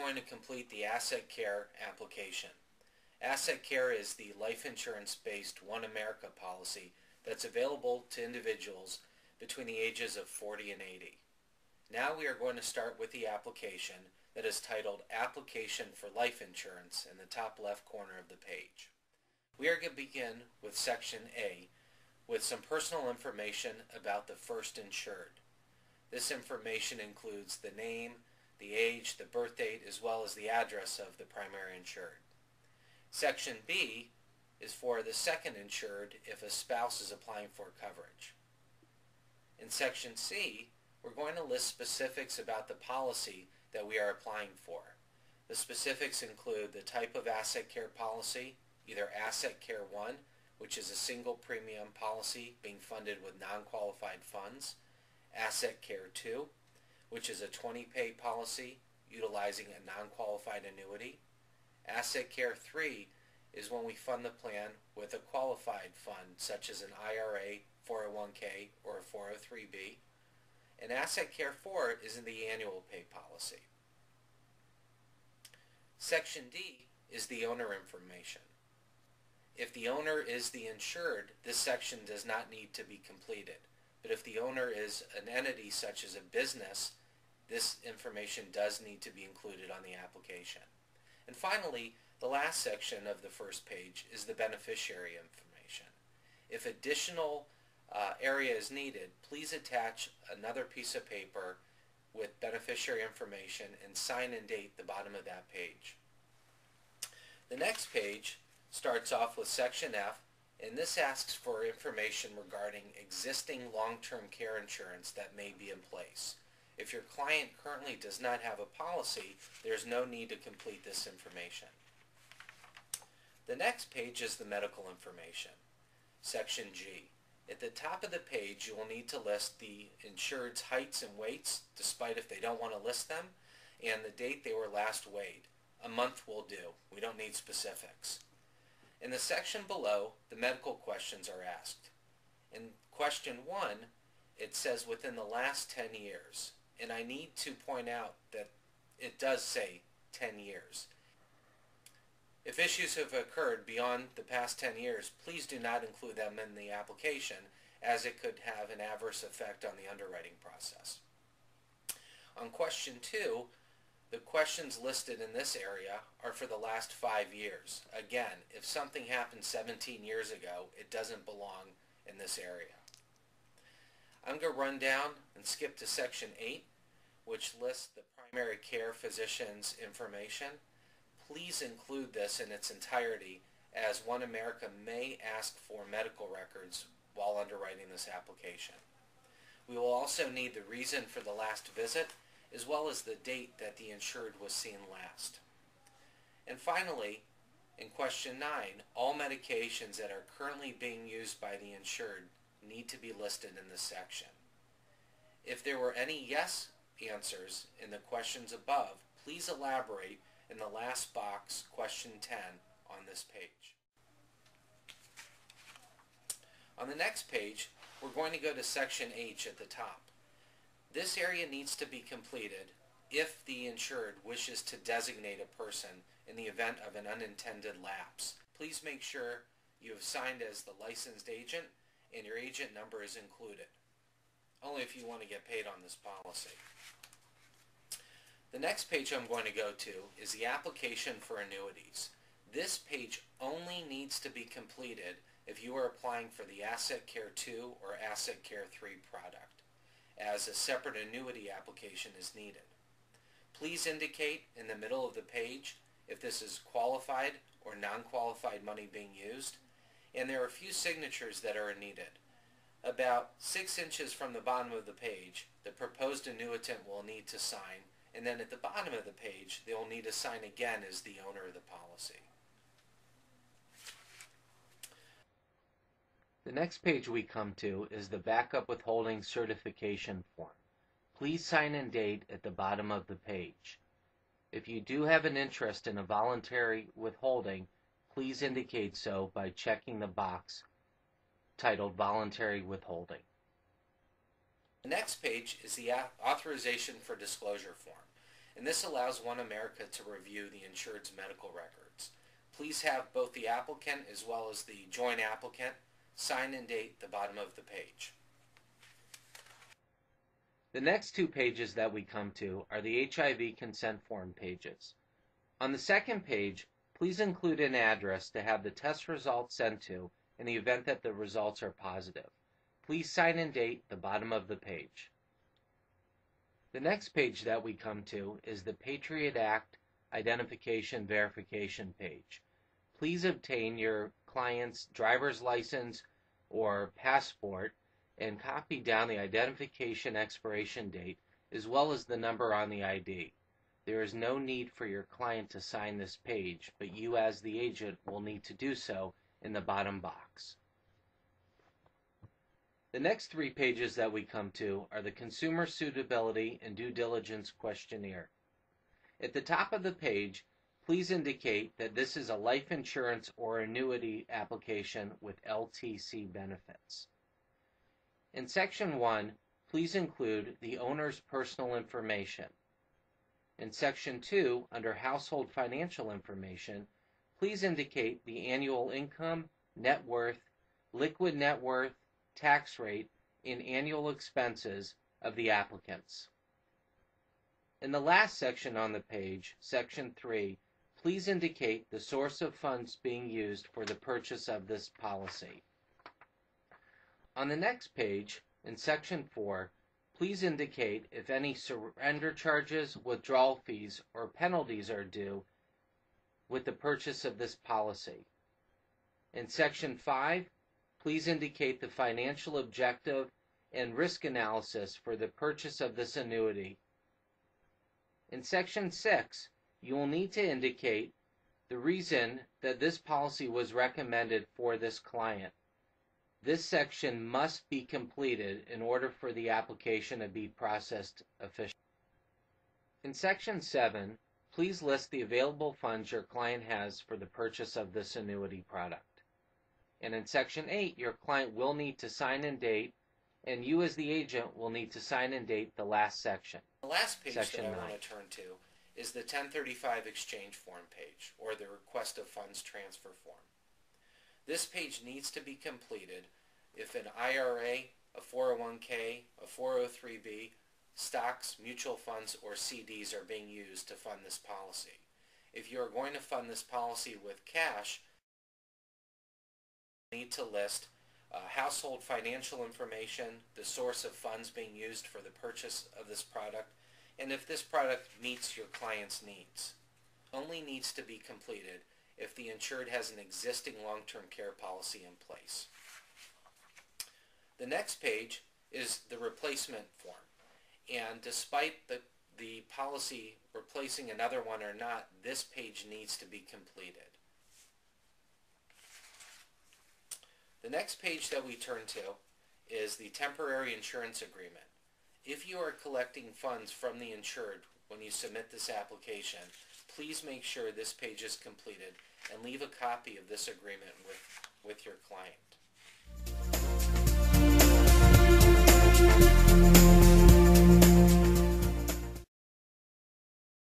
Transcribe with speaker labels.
Speaker 1: going to complete the Asset Care application. Asset Care is the life insurance-based One America policy that's available to individuals between the ages of 40 and 80. Now we are going to start with the application that is titled Application for Life Insurance in the top left corner of the page. We are going to begin with Section A with some personal information about the first insured. This information includes the name, the age, the birth date, as well as the address of the primary insured. Section B is for the second insured if a spouse is applying for coverage. In Section C, we're going to list specifics about the policy that we are applying for. The specifics include the type of Asset Care policy, either Asset Care 1, which is a single premium policy being funded with non-qualified funds, Asset Care 2, which is a 20-pay policy utilizing a non-qualified annuity. Asset Care 3 is when we fund the plan with a qualified fund such as an IRA, 401k, or a 403b. And Asset Care 4 is in the annual pay policy. Section D is the owner information. If the owner is the insured, this section does not need to be completed. But if the owner is an entity such as a business, this information does need to be included on the application. And finally, the last section of the first page is the beneficiary information. If additional area is needed, please attach another piece of paper with beneficiary information and sign and date the bottom of that page. The next page starts off with Section F, and this asks for information regarding existing long-term care insurance that may be in place. If your client currently does not have a policy, there's no need to complete this information. The next page is the medical information. Section G. At the top of the page, you will need to list the insured's heights and weights, despite if they don't want to list them, and the date they were last weighed. A month will do. We don't need specifics. In the section below, the medical questions are asked. In question 1, it says within the last 10 years. And I need to point out that it does say 10 years. If issues have occurred beyond the past 10 years, please do not include them in the application, as it could have an adverse effect on the underwriting process. On question 2, the questions listed in this area are for the last 5 years. Again, if something happened 17 years ago, it doesn't belong in this area. I'm going to run down and skip to Section 8, which lists the primary care physician's information. Please include this in its entirety, as One America may ask for medical records while underwriting this application. We will also need the reason for the last visit, as well as the date that the insured was seen last. And finally, in question 9, all medications that are currently being used by the insured need to be listed in this section. If there were any yes answers in the questions above, please elaborate in the last box, question 10, on this page. On the next page, we're going to go to Section H at the top. This area needs to be completed if the insured wishes to designate a person in the event of an unintended lapse. Please make sure you have signed as the licensed agent and your agent number is included, only if you want to get paid on this policy. The next page I'm going to go to is the application for annuities. This page only needs to be completed if you are applying for the Asset Care 2 or Asset Care 3 product, as a separate annuity application is needed. Please indicate in the middle of the page if this is qualified or non-qualified money being used, and there are a few signatures that are needed. About 6 inches from the bottom of the page, the proposed annuitant will need to sign, and then at the bottom of the page, they will need to sign again as the owner of the policy. The next page we come to is the Backup Withholding Certification Form. Please sign and date at the bottom of the page. If you do have an interest in a voluntary withholding, please indicate so by checking the box titled Voluntary Withholding. The next page is the Authorization for Disclosure form. and this allows One America to review the insured's medical records. Please have both the applicant as well as the joint applicant sign and date the bottom of the page. The next two pages that we come to are the HIV consent form pages. On the second page, please include an address to have the test results sent to in the event that the results are positive. Please sign and date the bottom of the page. The next page that we come to is the Patriot Act Identification Verification page. Please obtain your client's driver's license or passport and copy down the identification expiration date as well as the number on the ID. There is no need for your client to sign this page, but you as the agent will need to do so in the bottom box. The next three pages that we come to are the Consumer Suitability and Due Diligence Questionnaire. At the top of the page, please indicate that this is a life insurance or annuity application with LTC benefits. In Section 1, please include the owner's personal information. In Section 2, under Household Financial Information, please indicate the annual income, net worth, liquid net worth, tax rate, and annual expenses of the applicants. In the last section on the page, Section 3, please indicate the source of funds being used for the purchase of this policy. On the next page, in Section 4, please indicate if any surrender charges, withdrawal fees, or penalties are due with the purchase of this policy. In Section 5, please indicate the financial objective and risk analysis for the purchase of this annuity. In Section 6, you will need to indicate the reason that this policy was recommended for this client. This section must be completed in order for the application to be processed efficiently. In Section 7, please list the available funds your client has for the purchase of this annuity product. And in Section 8, your client will need to sign and date, and you as the agent will need to sign and date the last section. The last page that I want to turn to is the 1035 exchange form page, or the request of funds transfer form. This page needs to be completed if an IRA, a 401k, a 403b, stocks, mutual funds, or CDs are being used to fund this policy. If you are going to fund this policy with cash, you need to list household financial information, the source of funds being used for the purchase of this product, and if this product meets your client's needs. Only needs to be completed if the insured has an existing long-term care policy in place. The next page is the replacement form, and despite the policy replacing another one or not, this page needs to be completed. The next page that we turn to is the temporary insurance agreement. If you are collecting funds from the insured when you submit this application, please make sure this page is completed and leave a copy of this agreement with your client.